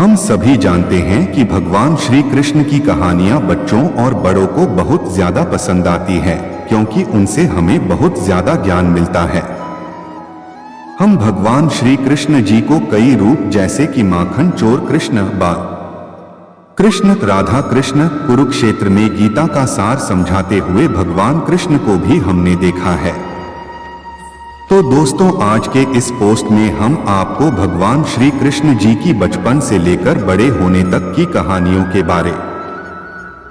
हम सभी जानते हैं कि भगवान श्री कृष्ण की कहानियां बच्चों और बड़ों को बहुत ज्यादा पसंद आती है, क्योंकि उनसे हमें बहुत ज्यादा ज्ञान मिलता है। हम भगवान श्री कृष्ण जी को कई रूप जैसे कि माखन चोर कृष्ण, बाल कृष्ण, राधा कृष्ण, कुरुक्षेत्र में गीता का सार समझाते हुए भगवान कृष्ण को भी हमने देखा है। तो दोस्तों, आज के इस पोस्ट में हम आपको भगवान श्री कृष्ण जी की बचपन से लेकर बड़े होने तक की कहानियों के बारे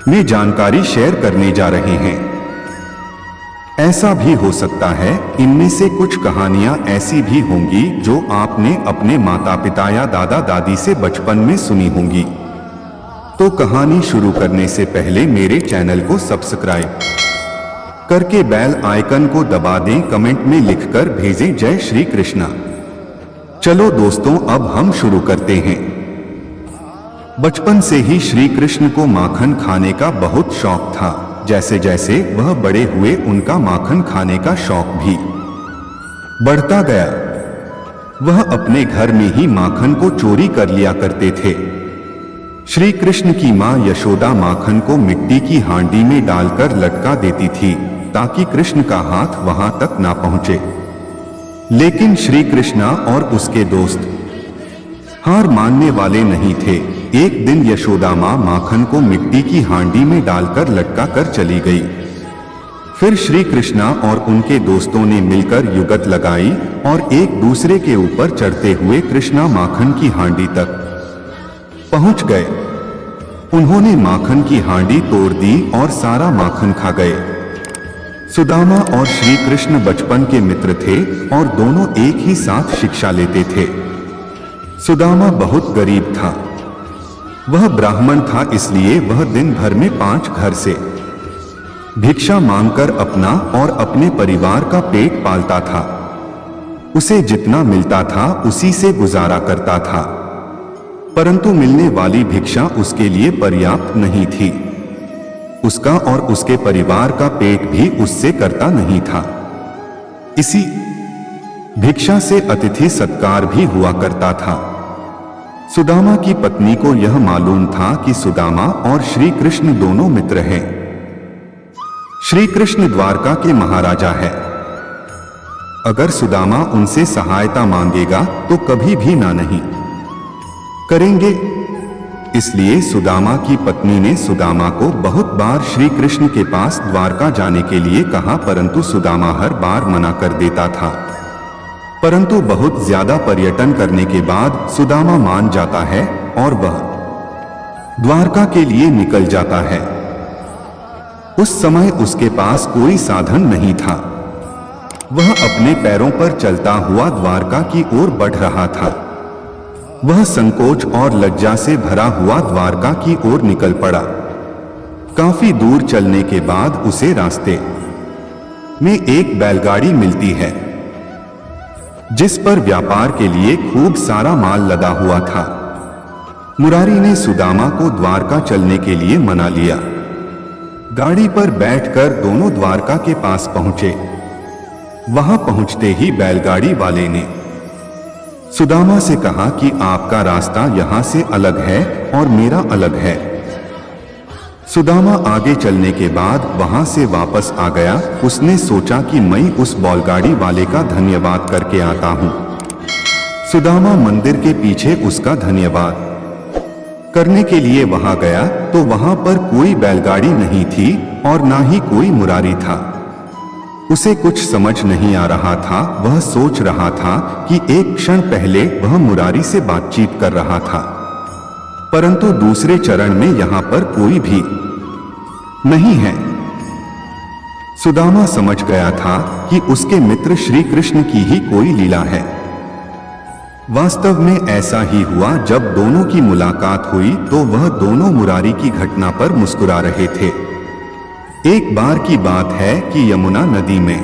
में जानकारी शेयर करने जा रहे हैं। ऐसा भी हो सकता है इनमें से कुछ कहानियां ऐसी भी होंगी जो आपने अपने माता पिता या दादा दादी से बचपन में सुनी होंगी। तो कहानी शुरू करने से पहले मेरे चैनल को सब्सक्राइब करके बेल आइकन को दबा दें, कमेंट में लिखकर भेजें जय श्री कृष्णा। चलो दोस्तों, अब हम शुरू करते हैं। बचपन से ही श्री कृष्ण को माखन खाने का बहुत शौक था। जैसे जैसे वह बड़े हुए उनका माखन खाने का शौक भी बढ़ता गया। वह अपने घर में ही माखन को चोरी कर लिया करते थे। श्री कृष्ण की मां यशोदा माखन को मिट्टी की हांडी में डालकर लटका देती थी ताकि कृष्ण का हाथ वहां तक ना पहुंचे। लेकिन श्री कृष्णा और उसके दोस्त हार मानने वाले नहीं थे। एक दिन यशोदा मां माखन को मिट्टी की हांडी में डालकर लटका कर चली गई। फिर श्री कृष्णा और उनके दोस्तों ने मिलकर युगत लगाई और एक दूसरे के ऊपर चढ़ते हुए कृष्णा माखन की हांडी तक पहुंच गए। उन्होंने माखन की हांडी तोड़ दी और सारा माखन खा गए। सुदामा और श्री कृष्ण बचपन के मित्र थे और दोनों एक ही साथ शिक्षा लेते थे। सुदामा बहुत गरीब था। वह ब्राह्मण था, इसलिए वह दिन भर में 5 घर से भिक्षा मांगकर अपना और अपने परिवार का पेट पालता था। उसे जितना मिलता था उसी से गुजारा करता था, परंतु मिलने वाली भिक्षा उसके लिए पर्याप्त नहीं थी। उसका और उसके परिवार का पेट भी उससे करता नहीं था। इसी भिक्षा से अतिथि सत्कार भी हुआ करता था। सुदामा की पत्नी को यह मालूम था कि सुदामा और श्री कृष्ण दोनों मित्र हैं। श्री कृष्ण द्वारका के महाराजा है। अगर सुदामा उनसे सहायता मांगेगा तो कभी भी ना नहीं करेंगे। इसलिए सुदामा की पत्नी ने सुदामा को बहुत बार श्री कृष्ण के पास द्वारका जाने के लिए कहा, परंतु सुदामा हर बार मना कर देता था। परंतु बहुत ज्यादा पर्यटन करने के बाद सुदामा मान जाता है और वह द्वारका के लिए निकल जाता है। उस समय उसके पास कोई साधन नहीं था। वह अपने पैरों पर चलता हुआ द्वारका की ओर बढ़ रहा था। वह संकोच और लज्जा से भरा हुआ द्वारका की ओर निकल पड़ा। काफी दूर चलने के बाद उसे रास्ते में एक बैलगाड़ी मिलती है, जिस पर व्यापार के लिए खूब सारा माल लदा हुआ था। मुरारी ने सुदामा को द्वारका चलने के लिए मना लिया। गाड़ी पर बैठकर दोनों द्वारका के पास पहुंचे। वहां पहुंचते ही बैलगाड़ी वाले ने सुदामा से कहा कि आपका रास्ता यहां से अलग है और मेरा अलग है। सुदामा आगे चलने के बाद वहां से वापस आ गया। उसने सोचा कि मैं उस बैलगाड़ी वाले का धन्यवाद करके आता हूं। सुदामा मंदिर के पीछे उसका धन्यवाद करने के लिए वहां गया तो वहां पर कोई बैलगाड़ी नहीं थी और ना ही कोई मुरारी था। उसे कुछ समझ नहीं आ रहा था। वह सोच रहा था कि एक क्षण पहले वह मुरारी से बातचीत कर रहा था, परंतु दूसरे चरण में यहां पर कोई भी नहीं है। सुदामा समझ गया था कि उसके मित्र श्री कृष्ण की ही कोई लीला है। वास्तव में ऐसा ही हुआ। जब दोनों की मुलाकात हुई तो वह दोनों मुरारी की घटना पर मुस्कुरा रहे थे। एक बार की बात है कि यमुना नदी में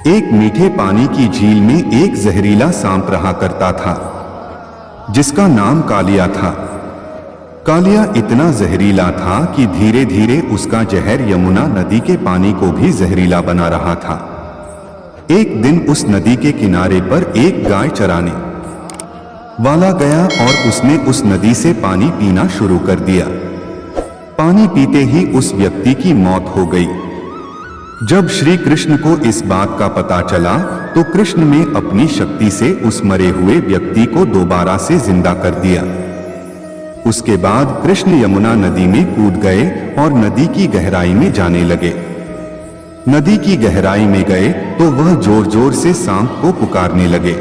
एक मीठे पानी की झील में एक जहरीला सांप रहा करता था, जिसका नाम कालिया था। कालिया इतना जहरीला था कि धीरे धीरे उसका जहर यमुना नदी के पानी को भी जहरीला बना रहा था। एक दिन उस नदी के किनारे पर एक गाय चराने वाला गया और उसने उस नदी से पानी पीना शुरू कर दिया। पानी पीते ही उस व्यक्ति की मौत हो गई। जब श्री कृष्ण को इस बात का पता चला तो कृष्ण ने अपनी शक्ति से उस मरे हुए व्यक्ति को दोबारा से जिंदा कर दिया। उसके बाद कृष्ण यमुना नदी में कूद गए और नदी की गहराई में जाने लगे। नदी की गहराई में गए तो वह जोर जोर से सांप को पुकारने लगे।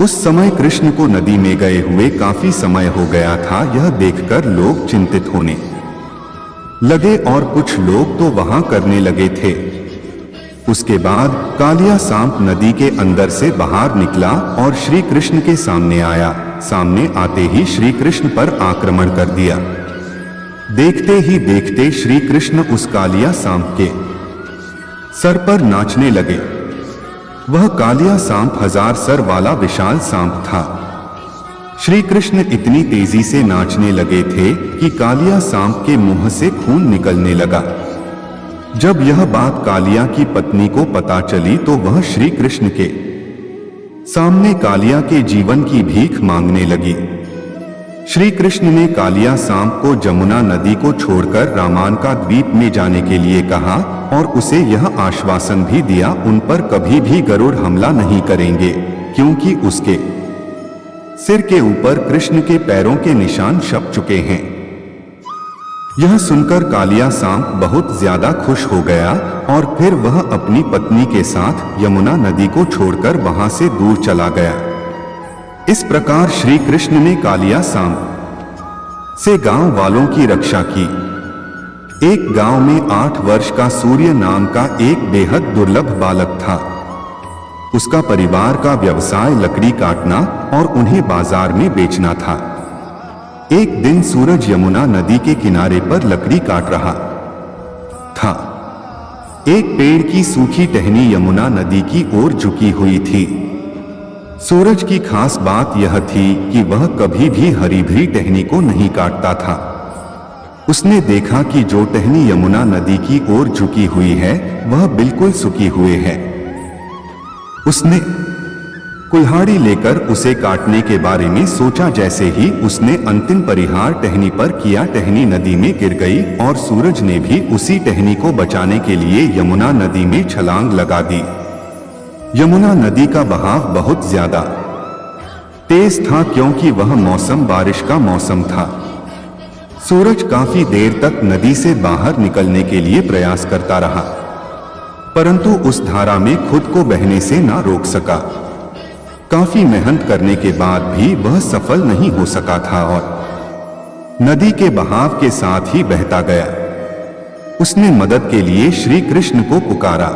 उस समय कृष्ण को नदी में गए हुए काफी समय हो गया था। यह देखकर लोग चिंतित होने लगे और कुछ लोग तो वहां करने लगे थे। उसके बाद कालिया सांप नदी के अंदर से बाहर निकला और श्री कृष्ण के सामने आया। सामने आते ही श्री कृष्ण पर आक्रमण कर दिया। देखते ही देखते श्री कृष्ण उस कालिया सांप के सर पर नाचने लगे। वह कालिया सांप 1000 सर वाला विशाल सांप था। श्री कृष्ण इतनी तेजी से नाचने लगे थे कि कालिया सांप के मुंह से खून निकलने लगा। जब यह बात कालिया की पत्नी को पता चली तो वह श्री कृष्ण के सामने कालिया के जीवन की भीख मांगने लगी। श्री कृष्ण ने कालिया सांप को जमुना नदी को छोड़कर रामानका द्वीप में जाने के लिए कहा और उसे यह आश्वासन भी दिया उन पर कभी भी गरुड़ हमला नहीं करेंगे, क्योंकि उसके सिर के ऊपर कृष्ण के पैरों के निशान छप चुके हैं। यह सुनकर कालिया सांप बहुत ज्यादा खुश हो गया और फिर वह अपनी पत्नी के साथ यमुना नदी को छोड़कर वहां से दूर चला गया। इस प्रकार श्री कृष्ण ने कालिया सांप से गांव वालों की रक्षा की। एक गांव में 8 वर्ष का सूर्य नाम का एक बेहद दुर्लभ बालक था। उसका परिवार का व्यवसाय लकड़ी काटना और उन्हें बाजार में बेचना था। एक दिन सूरज यमुना नदी के किनारे पर लकड़ी काट रहा था। एक पेड़ की सूखी टहनी यमुना नदी की ओर झुकी हुई थी। सूरज की खास बात यह थी कि वह कभी भी हरी भरी टहनी को नहीं काटता था। उसने देखा कि जो टहनी यमुना नदी की ओर झुकी हुई है वह बिल्कुल सूखी हुई है। उसने कुल्हाड़ी लेकर उसे काटने के बारे में सोचा। जैसे ही उसने अंतिम परिहार टहनी पर किया, टहनी नदी में गिर गई और सूरज ने भी उसी टहनी को बचाने के लिए यमुना नदी में छलांग लगा दी। यमुना नदी का बहाव बहुत ज्यादा तेज था क्योंकि वह मौसम बारिश का मौसम था। सूरज काफी देर तक नदी से बाहर निकलने के लिए प्रयास करता रहा, परंतु उस धारा में खुद को बहने से ना रोक सका। काफी मेहनत करने के बाद भी वह सफल नहीं हो सका था और नदी के बहाव के साथ ही बहता गया। उसने मदद के लिए श्री कृष्ण को पुकारा।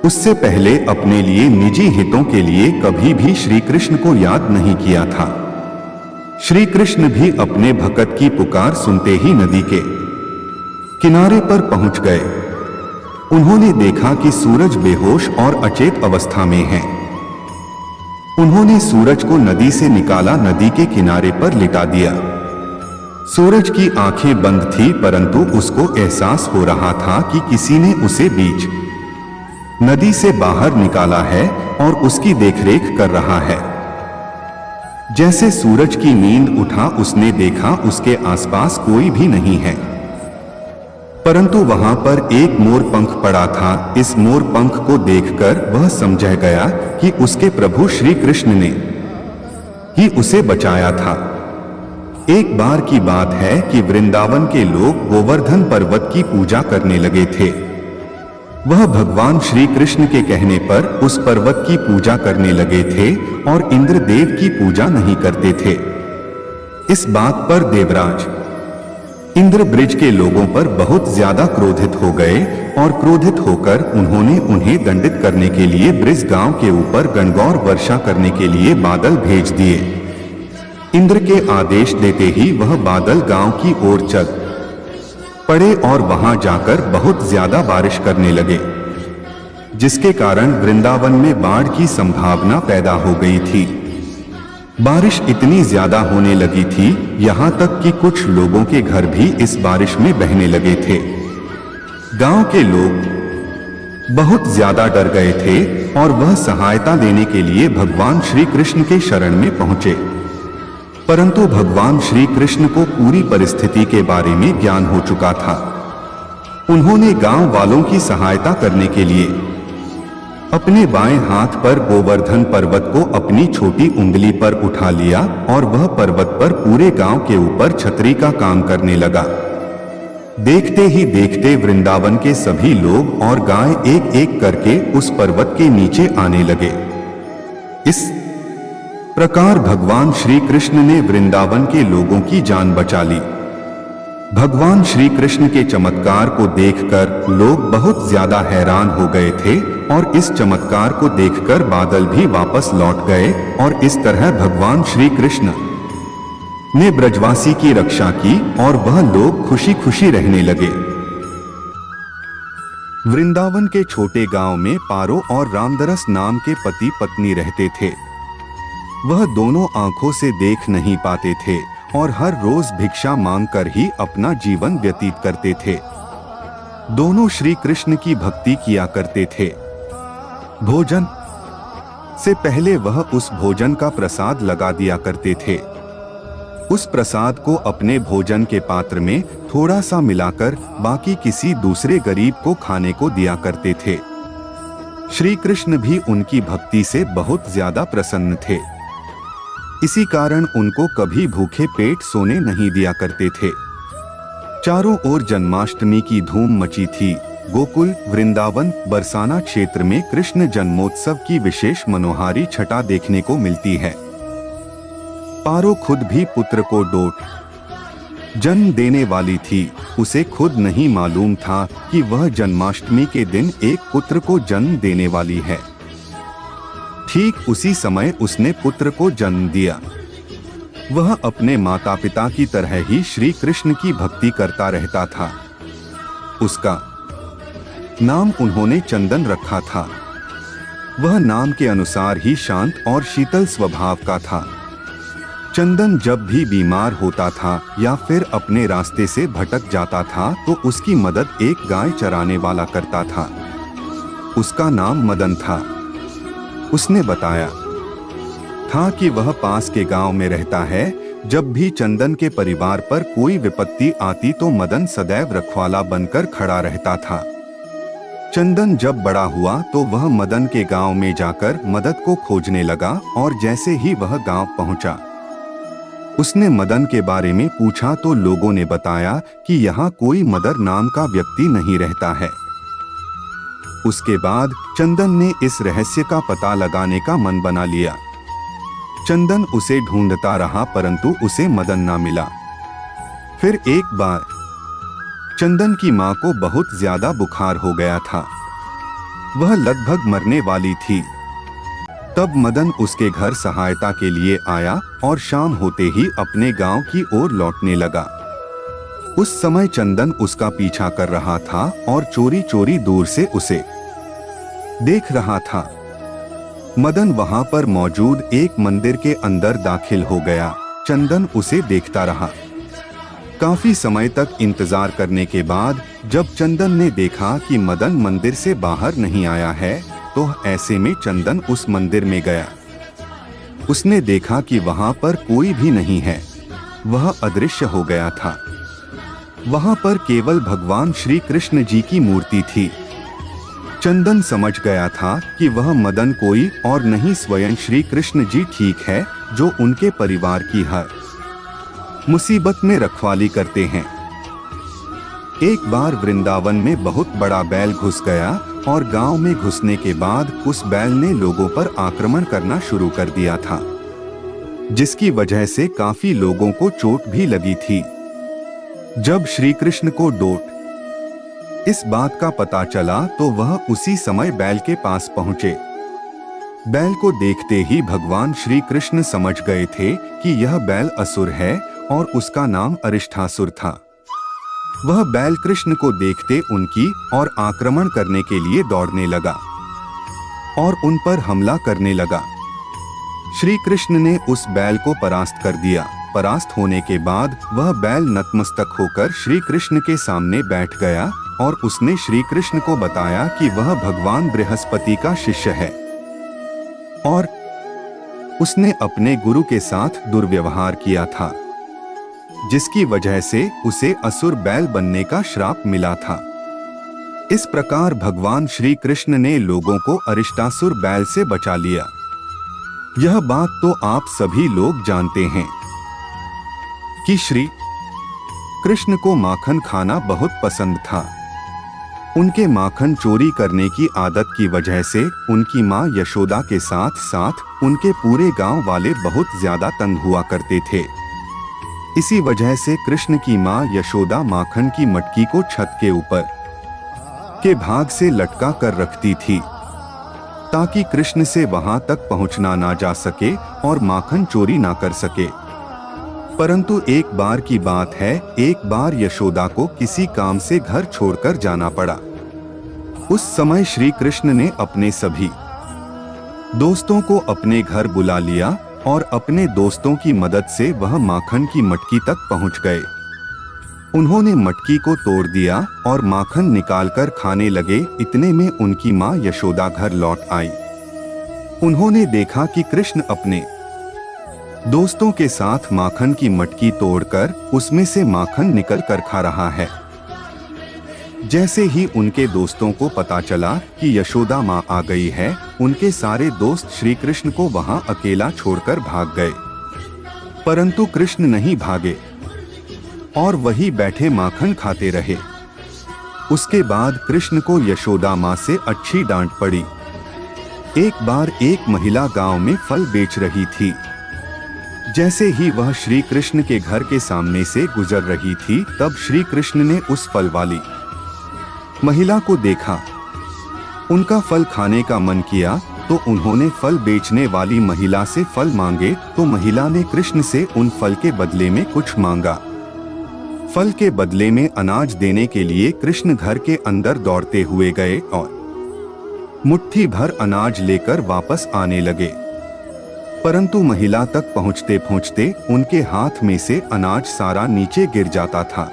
उससे पहले अपने लिए निजी हितों के लिए कभी भी श्री कृष्ण को याद नहीं किया था। श्री कृष्ण भी अपने भक्त की पुकार सुनते ही नदी के किनारे पर पहुंच गए। उन्होंने देखा कि सूरज बेहोश और अचेत अवस्था में है। उन्होंने सूरज को नदी से निकाला, नदी के किनारे पर लिटा दिया। सूरज की आंखें बंद थी, परंतु उसको एहसास हो रहा था कि किसी ने उसे बीच नदी से बाहर निकाला है और उसकी देखरेख कर रहा है। जैसे सूरज की नींद उठा, उसने देखा उसके आसपास कोई भी नहीं है, परंतु वहां पर एक मोर पंख पड़ा था। इस मोर पंख को देखकर वह समझ गया कि उसके प्रभु श्री कृष्ण ने ही उसे बचाया था। एक बार की बात है कि वृंदावन के लोग गोवर्धन पर्वत की पूजा करने लगे थे। वह भगवान श्री कृष्ण के कहने पर उस पर्वत की पूजा करने लगे थे और इंद्रदेव की पूजा नहीं करते थे। इस बात पर देवराज इंद्र ब्रिज के लोगों पर बहुत ज्यादा क्रोधित हो गए और क्रोधित होकर उन्होंने उन्हें दंडित करने के लिए ब्रिज गांव के ऊपर गणगौर वर्षा करने के लिए बादल भेज दिए। इंद्र के आदेश देते ही वह बादल गांव की ओर चल पड़े और वहां जाकर बहुत ज्यादा बारिश करने लगे, जिसके कारण वृंदावन में बाढ़ की संभावना पैदा हो गई थी। बारिश इतनी ज्यादा होने लगी थी यहां तक कि कुछ लोगों के घर भी इस बारिश में बहने लगे थे। गांव के लोग बहुत ज्यादा डर गए थे और वह सहायता देने के लिए भगवान श्री कृष्ण के शरण में पहुंचे। परंतु भगवान श्री कृष्ण को पूरी परिस्थिति के बारे में ज्ञान हो चुका था। उन्होंने गांव वालों की सहायता करने के लिए अपने बाएं हाथ पर गोवर्धन पर्वत को अपनी छोटी उंगली पर उठा लिया और वह पर्वत पर पूरे गांव के ऊपर छतरी का काम करने लगा। देखते ही देखते वृंदावन के सभी लोग और गाय एक एक करके उस पर्वत के नीचे आने लगे। इस प्रकार भगवान श्री कृष्ण ने वृंदावन के लोगों की जान बचा ली। भगवान श्री कृष्ण के चमत्कार को देखकर लोग बहुत ज्यादा हैरान हो गए थे और इस चमत्कार को देखकर बादल भी वापस लौट गए और इस तरह भगवान श्री कृष्ण ने ब्रजवासी की रक्षा की और वह लोग खुशी खुशी रहने लगे। वृंदावन के छोटे गांव में पारो और रामदरस नाम के पति पत्नी रहते थे। वह दोनों आंखों से देख नहीं पाते थे और हर रोज भिक्षा मांगकर ही अपना जीवन व्यतीत करते थे। दोनों श्री कृष्ण की भक्ति किया करते थे। भोजन से पहले वह उस भोजन का प्रसाद लगा दिया करते थे। उस प्रसाद को अपने भोजन के पात्र में थोड़ा सा मिलाकर बाकी किसी दूसरे गरीब को खाने को दिया करते थे। श्री कृष्ण भी उनकी भक्ति से बहुत ज्यादा प्रसन्न थे। इसी कारण उनको कभी भूखे पेट सोने नहीं दिया करते थे। चारों ओर जन्माष्टमी की धूम मची थी। गोकुल, वृंदावन, बरसाना क्षेत्र में कृष्ण जन्मोत्सव की विशेष मनोहारी छटा देखने को मिलती है। पारो खुद भी पुत्र को डोट जन्म देने वाली थी। उसे खुद नहीं मालूम था कि वह जन्माष्टमी के दिन एक पुत्र को जन्म देने वाली है। ठीक उसी समय उसने पुत्र को जन्म दिया। वह अपने माता पिता की तरह ही श्री कृष्ण की भक्ति करता रहता था। उसका नाम उन्होंने चंदन रखा था। वह नाम के अनुसार ही शांत और शीतल स्वभाव का था। चंदन जब भी बीमार होता था या फिर अपने रास्ते से भटक जाता था तो उसकी मदद एक गाय चराने वाला करता था। उसका नाम मदन था। उसने बताया था कि वह पास के गांव में रहता है। जब भी चंदन के परिवार पर कोई विपत्ति आती तो मदन सदैव रखवाला बनकर खड़ा रहता था। चंदन जब बड़ा हुआ तो वह मदन के गांव में जाकर मदद को खोजने लगा और जैसे ही वह गांव पहुंचा उसने मदन के बारे में पूछा तो लोगों ने बताया कि यहाँ कोई मदन नाम का व्यक्ति नहीं रहता है। उसके बाद चंदन ने इस रहस्य का पता लगाने का मन बना लिया। चंदन उसे ढूंढता रहा परंतु उसे मदन ना मिला। फिर एक बार चंदन की मां को बहुत ज्यादा बुखार हो गया था। वह लगभग मरने वाली थी। तब मदन उसके घर सहायता के लिए आया और शाम होते ही अपने गांव की ओर लौटने लगा। उस समय चंदन उसका पीछा कर रहा था और चोरी चोरी दूर से उसे देख रहा था। मदन वहां पर मौजूद एक मंदिर के अंदर दाखिल हो गया। चंदन उसे देखता रहा। काफी समय तक इंतजार करने के बाद जब चंदन ने देखा कि मदन मंदिर से बाहर नहीं आया है तो ऐसे में चंदन उस मंदिर में गया। उसने देखा कि वहां पर कोई भी नहीं है। वह अदृश्य हो गया था। वहां पर केवल भगवान श्री कृष्ण जी की मूर्ति थी। चंदन समझ गया था कि वह मदन कोई और नहीं स्वयं श्री कृष्ण जी ठीक है जो उनके परिवार की हर मुसीबत में रखवाली करते हैं। एक बार वृंदावन में बहुत बड़ा बैल घुस गया और गांव में घुसने के बाद उस बैल ने लोगों पर आक्रमण करना शुरू कर दिया था, जिसकी वजह से काफी लोगों को चोट भी लगी थी। जब श्री कृष्ण को डोट इस बात का पता चला तो वह उसी समय बैल के पास पहुंचे। बैल को देखते ही भगवान श्री कृष्ण समझ गए थे कि यह बैल असुर है और उसका नाम अरिष्ठासुर था। वह बैल कृष्ण को देखते उनकी और आक्रमण करने के लिए दौड़ने लगा और उन पर हमला करने लगा। श्री कृष्ण ने उस बैल को परास्त कर दिया। परास्त होने के बाद वह बैल नतमस्तक होकर श्री कृष्ण के सामने बैठ गया और उसने श्री कृष्ण को बताया कि वह भगवान बृहस्पति का शिष्य है और उसने अपने गुरु के साथ दुर्व्यवहार किया था, जिसकी वजह से उसे असुर बैल बनने का श्राप मिला था। इस प्रकार भगवान श्री कृष्ण ने लोगों को अरिष्टासुर बैल से बचा लिया। यह बात तो आप सभी लोग जानते हैं कि श्री कृष्ण को माखन खाना बहुत पसंद था। उनके माखन चोरी करने की आदत की वजह से उनकी मां यशोदा के साथ साथ उनके पूरे गांव वाले बहुत ज्यादा तंग हुआ करते थे। इसी वजह से कृष्ण की मां यशोदा माखन की मटकी को छत के ऊपर के भाग से लटका कर रखती थी, ताकि कृष्ण से वहां तक पहुंचना ना जा सके और माखन चोरी ना कर सके। परंतु एक बार की बात है, एक बार यशोदा को किसी काम से घर छोड़कर जाना पड़ा। उस समय श्री कृष्ण ने अपने सभी दोस्तों को अपने घर बुला लिया और अपने दोस्तों की मदद से वह माखन की मटकी तक पहुंच गए। उन्होंने मटकी को तोड़ दिया और माखन निकालकर खाने लगे। इतने में उनकी मां यशोदा घर लौट आई। उन्होंने देखा कि कृष्ण अपने दोस्तों के साथ माखन की मटकी तोड़कर उसमें से माखन निकल कर खा रहा है। जैसे ही उनके दोस्तों को पता चला कि यशोदा मां आ गई है, उनके सारे दोस्त श्री कृष्ण को वहां अकेला छोड़कर भाग गए। परंतु कृष्ण नहीं भागे और वहीं बैठे माखन खाते रहे। उसके बाद कृष्ण को यशोदा मां से अच्छी डांट पड़ी। एक बार एक महिला गांव में फल बेच रही थी। जैसे ही वह श्री कृष्ण के घर के सामने से गुजर रही थी, तब श्री कृष्ण ने उस फल वाली महिला को देखा। उनका फल खाने का मन किया तो उन्होंने फल बेचने वाली महिला से फल मांगे, तो महिला ने कृष्ण से उन फल के बदले में कुछ मांगा। फल के बदले में अनाज देने के लिए कृष्ण घर के अंदर दौड़ते हुए गए और मुट्ठी भर अनाज लेकर वापस आने लगे। परंतु महिला तक पहुंचते पहुंचते उनके हाथ में से अनाज सारा नीचे गिर जाता था।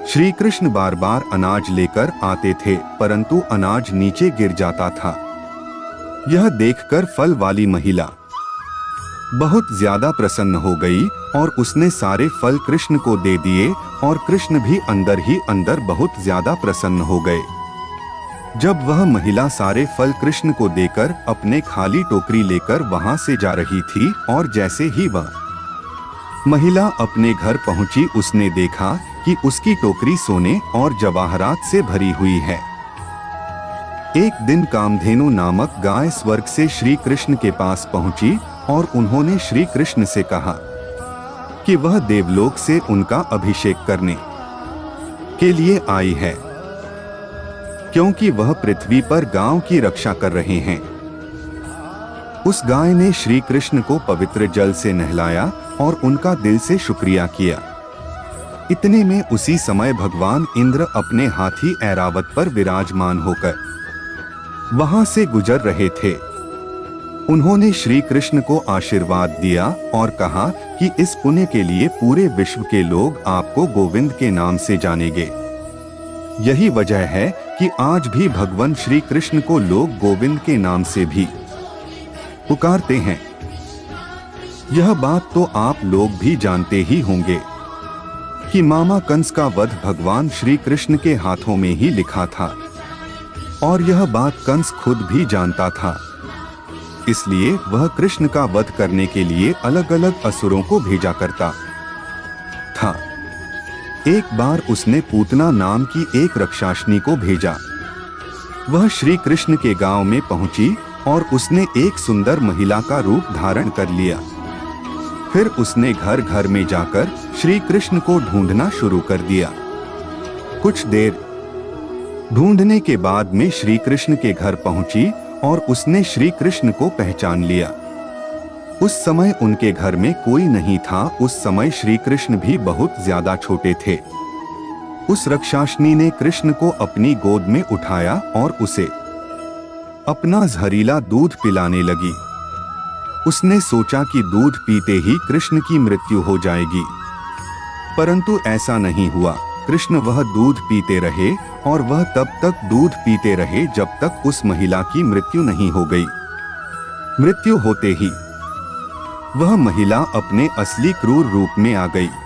श्री कृष्ण बार बार अनाज लेकर आते थे, परंतु अनाज नीचे गिर जाता था। यह देखकर फल वाली महिला बहुत ज्यादा प्रसन्न हो गई और उसने सारे फल कृष्ण को दे दिए और कृष्ण भी अंदर ही अंदर बहुत ज्यादा प्रसन्न हो गए। जब वह महिला सारे फल कृष्ण को देकर अपने खाली टोकरी लेकर वहां से जा रही थी और जैसे ही वह महिला अपने घर पहुंची, उसने देखा कि उसकी टोकरी सोने और जवाहरात से भरी हुई है। एक दिन कामधेनु नामक गाय स्वर्ग से श्री कृष्ण के पास पहुंची और उन्होंने श्री कृष्ण से कहा कि वह देवलोक से उनका अभिषेक करने के लिए आई है, क्योंकि वह पृथ्वी पर गांव की रक्षा कर रहे हैं। उस गाय ने श्री कृष्ण को पवित्र जल से नहलाया और उनका दिल से शुक्रिया किया। इतने में उसी समय भगवान इंद्र अपने हाथी ऐरावत पर विराजमान होकर वहां से गुजर रहे थे। उन्होंने श्री कृष्ण को आशीर्वाद दिया और कहा कि इस पुण्य के लिए पूरे विश्व के लोग आपको गोविंद के नाम से जानेंगे। यही वजह है कि आज भी भगवान श्री कृष्ण को लोग गोविंद के नाम से भी पुकारते हैं। यह बात तो आप लोग भी जानते ही होंगे कि मामा कंस का वध भगवान श्री कृष्ण के हाथों में ही लिखा था और यह बात कंस खुद भी जानता था। इसलिए वह कृष्ण का वध करने के लिए अलग अलग असुरों को भेजा करता था। एक बार उसने पूतना नाम की एक रक्षाशनी को भेजा। वह श्री कृष्ण के गांव में पहुंची और उसने एक सुंदर महिला का रूप धारण कर लिया। फिर उसने घर घर में जाकर श्री कृष्ण को ढूंढना शुरू कर दिया। कुछ देर ढूंढने के बाद में श्री कृष्ण के घर पहुंची और उसने श्री कृष्ण को पहचान लिया। उस समय उनके घर में कोई नहीं था। उस समय श्री कृष्ण भी बहुत ज्यादा छोटे थे। उस रक्षाशनी ने कृष्ण को अपनी गोद में उठाया और उसे अपना जहरीला दूध पिलाने लगी। उसने सोचा कि दूध पीते ही कृष्ण की मृत्यु हो जाएगी, परंतु ऐसा नहीं हुआ। कृष्ण वह दूध पीते रहे और वह तब तक दूध पीते रहे जब तक उस महिला की मृत्यु नहीं हो गई। मृत्यु होते ही वह महिला अपने असली क्रूर रूप में आ गई।